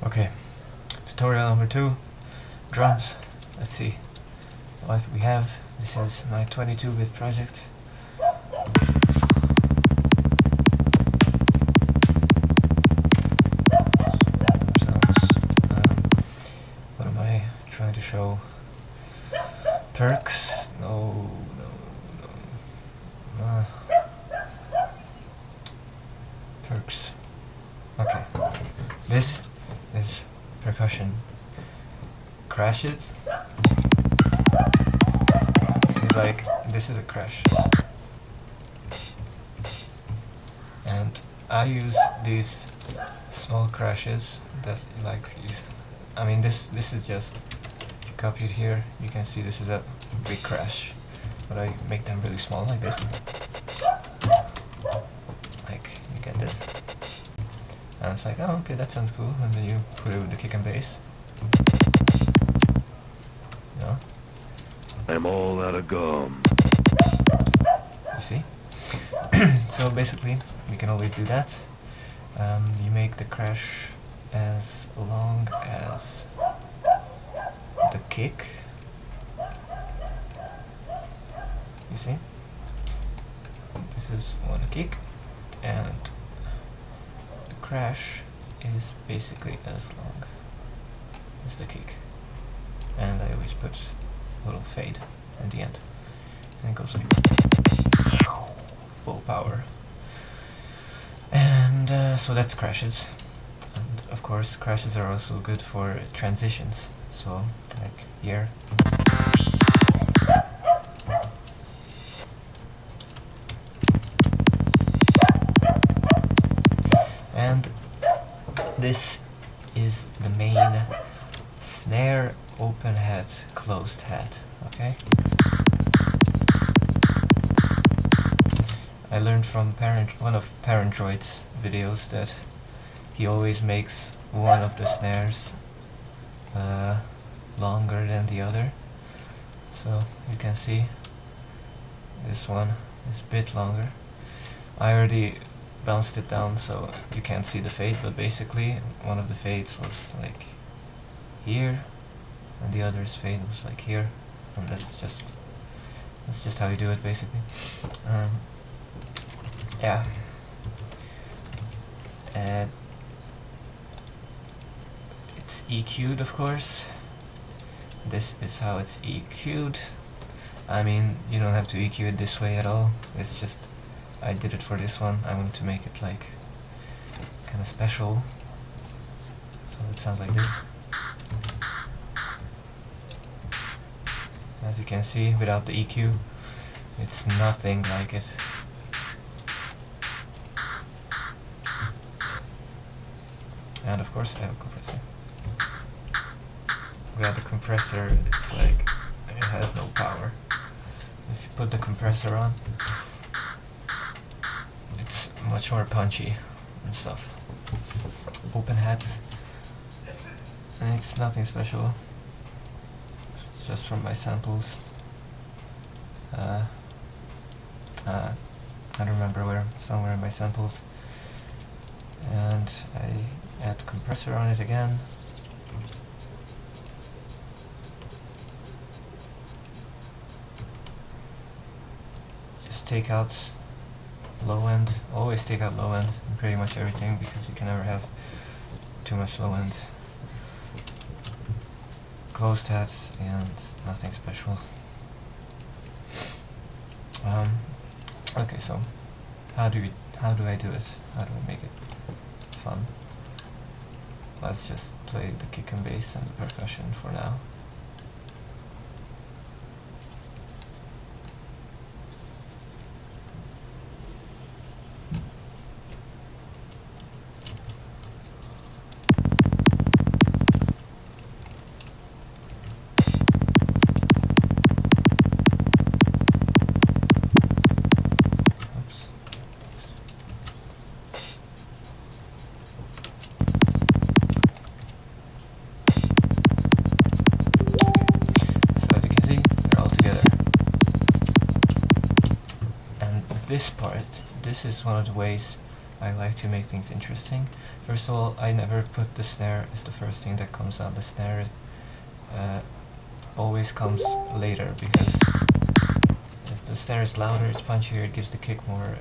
Okay, tutorial number 2, drums. Let's see what we have. This is my 22-bit project. Sounds. What am I trying to show? Perks? No. Perks. Okay. This is percussion. Crashes. Seems like this is a crash. And I use these small crashes that I mean this is just copied here. You can see this is a big crash, but I make them really small like this. Like you get this. And it's like, oh okay, that sounds cool, and then you put it with the kick and bass. You know? I'm all out of gum. You see? So basically, you can always do that. You make the crash as long as the kick. You see? This is one kick, and the crash is basically as long as the kick. And I always put a little fade at the end, and it goes like full power. And so that's crashes. And of course crashes are also good for transitions, so like here. And this is the main snare, open hat, closed hat, okay? I learned from one of Parandroid's videos that he always makes one of the snares longer than the other. So you can see this one is a bit longer. I already bounced it down so you can't see the fade, but basically one of the fades was like here and the other's fade was like here, and that's just how you do it basically. Yeah. And it's EQ'd, of course. This is how it's EQ'd. I mean, you don't have to EQ it this way at all. It's just, I did it for this one. I wanted to make it like kind of special. So it sounds like this. As you can see, without the EQ, it's nothing like it. And of course I have a compressor. Without the compressor, it's like, it has no power. If you put the compressor on, it's much more punchy and stuff. Open hats, and it's nothing special. It's just from my samples. I don't remember where, somewhere in my samples. And I add compressor on it again. Just take out low end. Always take out low end in pretty much everything, because you can never have too much low end. Closed hat and nothing special. Okay, so how do I do it? How do I make it fun? Let's just play the kick and bass and the percussion for now. This part, this is one of the ways I like to make things interesting. First of all, I never put the snare as the first thing that comes on. The snare always comes later, because if the snare is louder, it's punchier, it gives the kick more,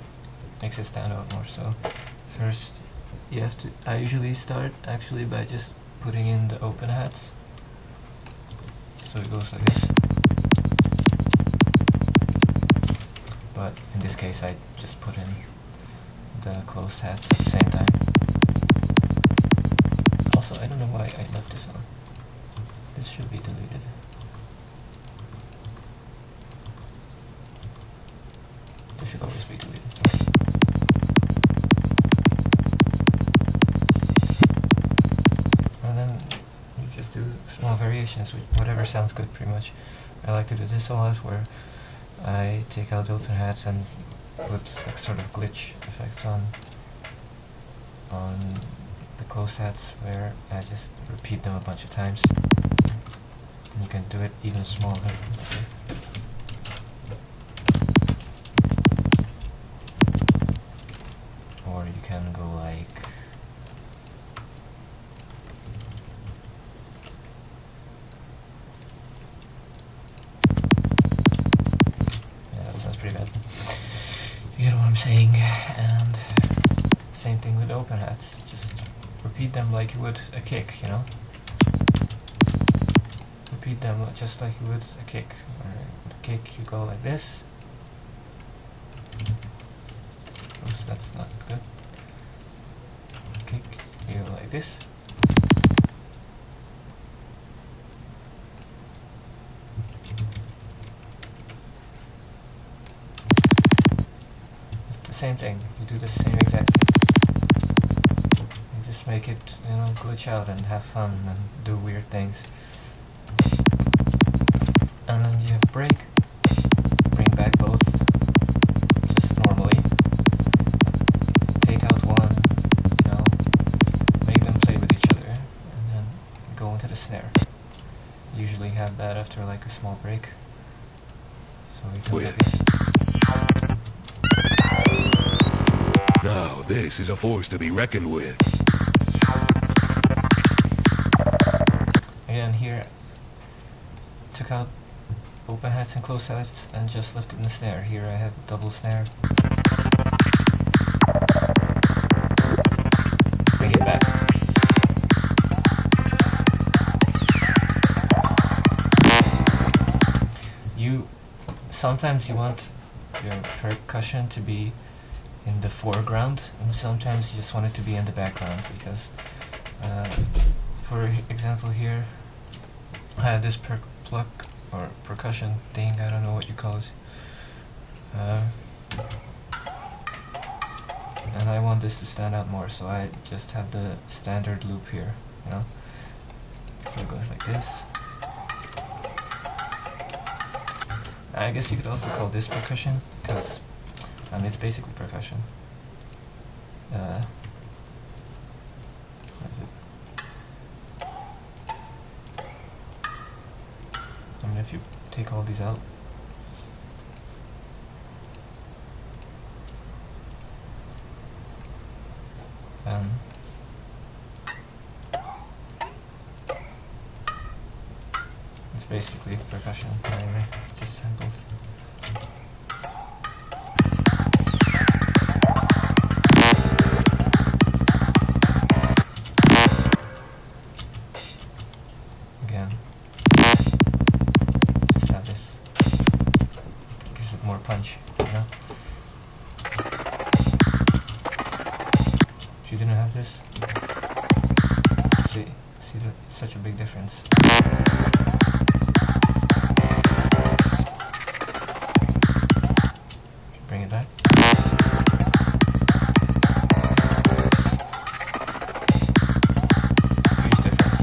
makes it stand out more. So first you have to, I usually start actually by just putting in the open hats. So it goes like this. But in this case I just put in the closed hats at the same time. Also, I don't know why I left this on. This should be deleted. This should always be deleted. And then you just do small variations with whatever sounds good, pretty much. I like to do this a lot, where I take out the open hats and put like sort of glitch effects on the closed hats, where I just repeat them a bunch of times. And you can do it even smaller. Okay. Or you can go like pretty bad. You get what I'm saying. And same thing with open hats, just repeat them like you would a kick, you know? Repeat them just like you would a kick. Or the kick, you go like this. Oops, that's not good. Kick, you go like this. Same thing, you do the same exact thing. You just make it, you know, glitch out and have fun and do weird things. And then you have break, bring back both just normally, take out one, you know, make them play with each other, and then go into the snare. Usually have that after like a small break. So we can like this. Now this is a force to be reckoned with. Again, here, took out open hats and closed hats and just left it in the snare. Here I have double snare. Bring it back. Sometimes you want your percussion to be in the foreground, and sometimes you just want it to be in the background, because for example here I have this pluck or percussion thing, I don't know what you call it, and I want this to stand out more, so I just have the standard loop here, you know, so it goes like this. I guess you could also call this percussion, because I mean, it's basically percussion. What is it? I mean, if you take all these out, it's basically percussion. Anyway, just samples. Again, just have this. Gives it more punch, you know? If you didn't have this, see that it's such a big difference. Bring it back. Huge difference.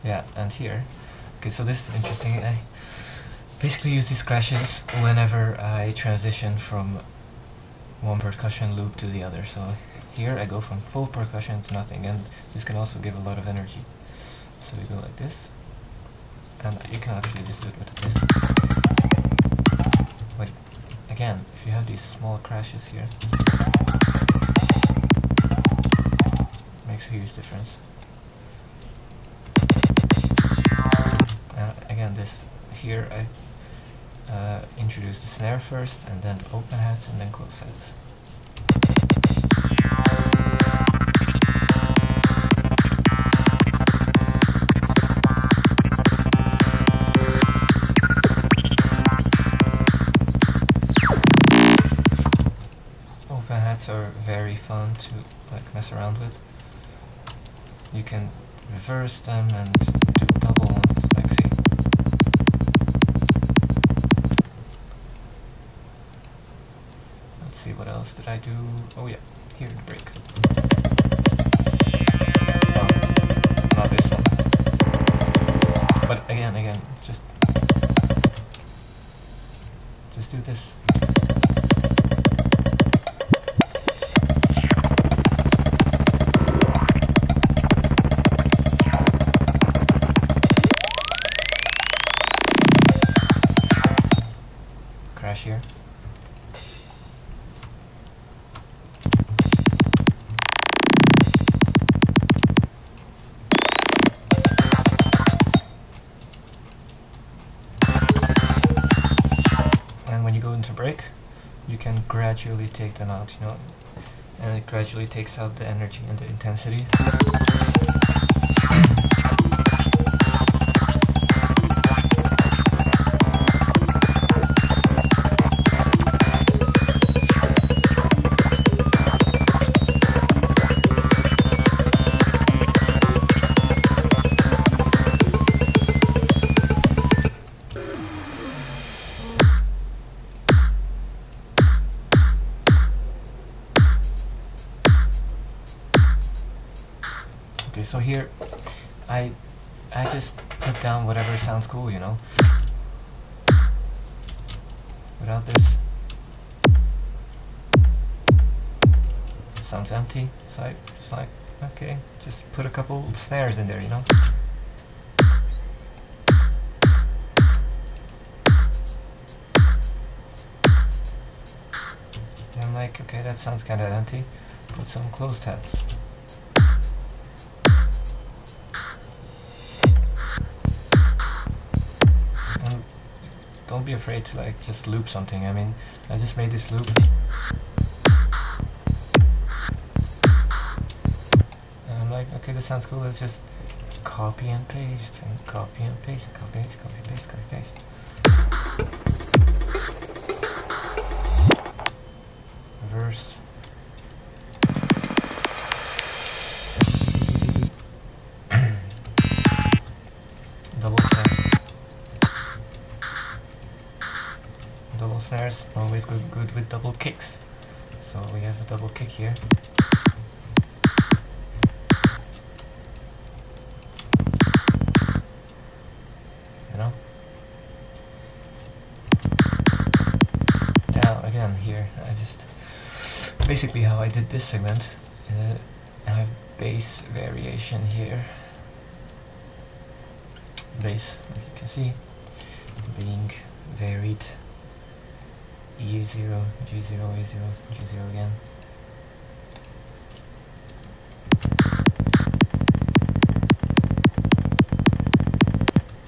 Yeah, and here. Okay, so this is interesting. I basically use these crashes whenever I transition from one percussion loop to the other. So here I go from full percussion to nothing, and this can also give a lot of energy. So you go like this, and you can actually just do it with this. Wait, I again, if you have these small crashes here, makes a huge difference. And again, this here I introduce the snare first, and then open hats, and then closed hats. Open hats are very fun to like mess around with. You can reverse them and do double ones, like see. Let's see, what else did I do? Oh yeah, here the break. Oh, not this one. But again, just do this. Crash here. And when you go into break, you can gradually take them out, you know, and it gradually takes out the energy and the intensity. Okay, so here I just put down whatever sounds cool, you know. Without this, it sounds empty. It's like, just like, okay, just put a couple snares in there, you know. And I'm like, okay, that sounds kind of empty. Put some closed hats. Don't be afraid to like just loop something. I mean, I just made this loop. And I'm like, okay, this sounds cool. Let's just copy and paste and copy and paste, copy and paste, copy and paste, copy and paste. Reverse. Double snares. Double snares, always good with double kicks. So we have a double kick here. You know? Now again here, I just basically how I did this segment. I have bass variation here. Bass, as you can see, being varied. E0, G0, A0, G0 again.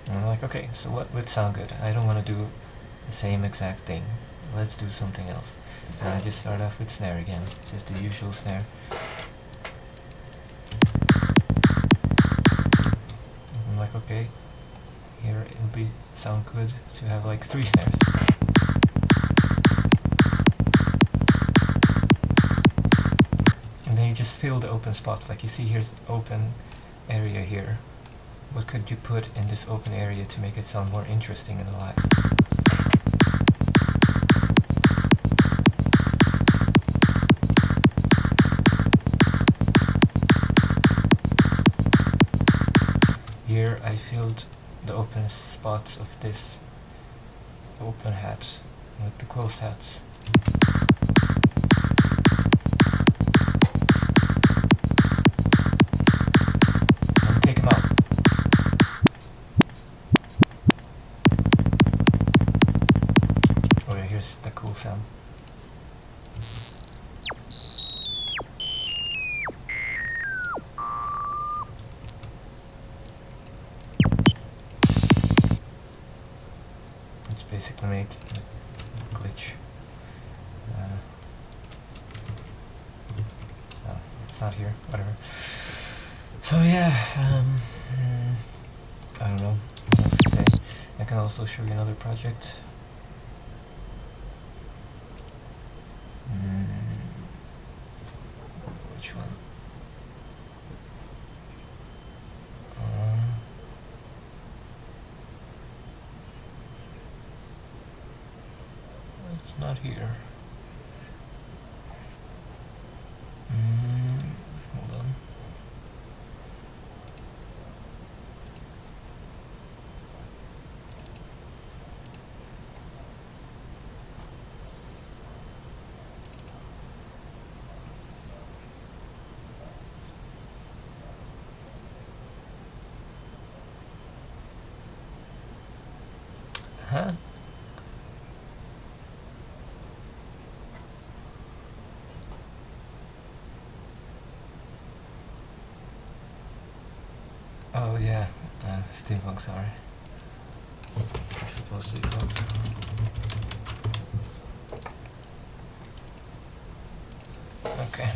And I'm like, okay, so what would sound good? I don't want to do the same exact thing. Let's do something else. And I just start off with snare again, just the usual snare. I'm like, okay, here it would be sound good to have like 3 snares. You just fill the open spots, like you see here's open area here. What could you put in this open area to make it sound more interesting and alive? Here I filled the open spots of this open hat with the closed hats. The cool sound. it's not here, whatever. So yeah, I don't know what else to say. I can also show you another project. Which one? It's not here. Hold on. Huh? Oh yeah, steampunk, sorry. This is supposed to be called. Okay.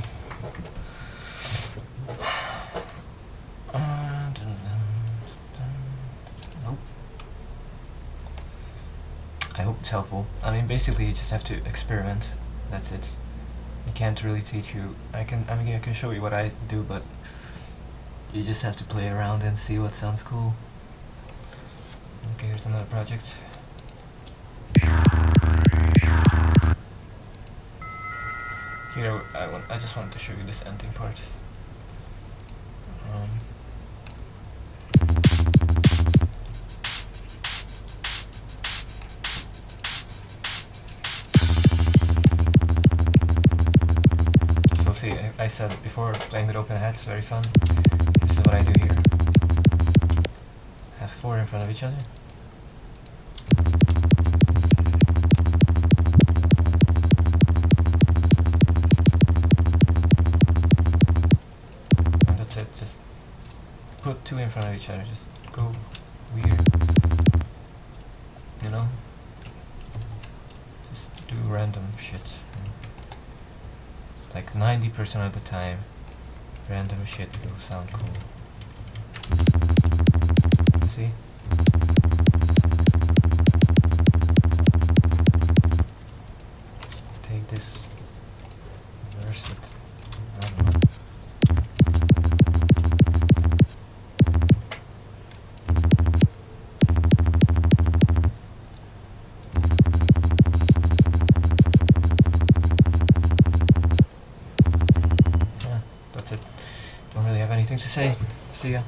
Nope. I hope it's helpful. I mean, basically, you just have to experiment. That's it. I can't really teach you. I mean, I can show you what I do, but you just have to play around and see what sounds cool. Okay, here's another project. Here, I just wanted to show you this ending part. So see, I said it before, playing with open hats, very fun. This is what I do here. Have 4 in front of each other. And that's it, just put 2 in front of each other, just go weird. You know? Just do random shit. Like 90% of the time, random shit will sound cool. See? Just take this, reverse it. I don't know. Yeah, that's it. Don't really have anything to say. See ya.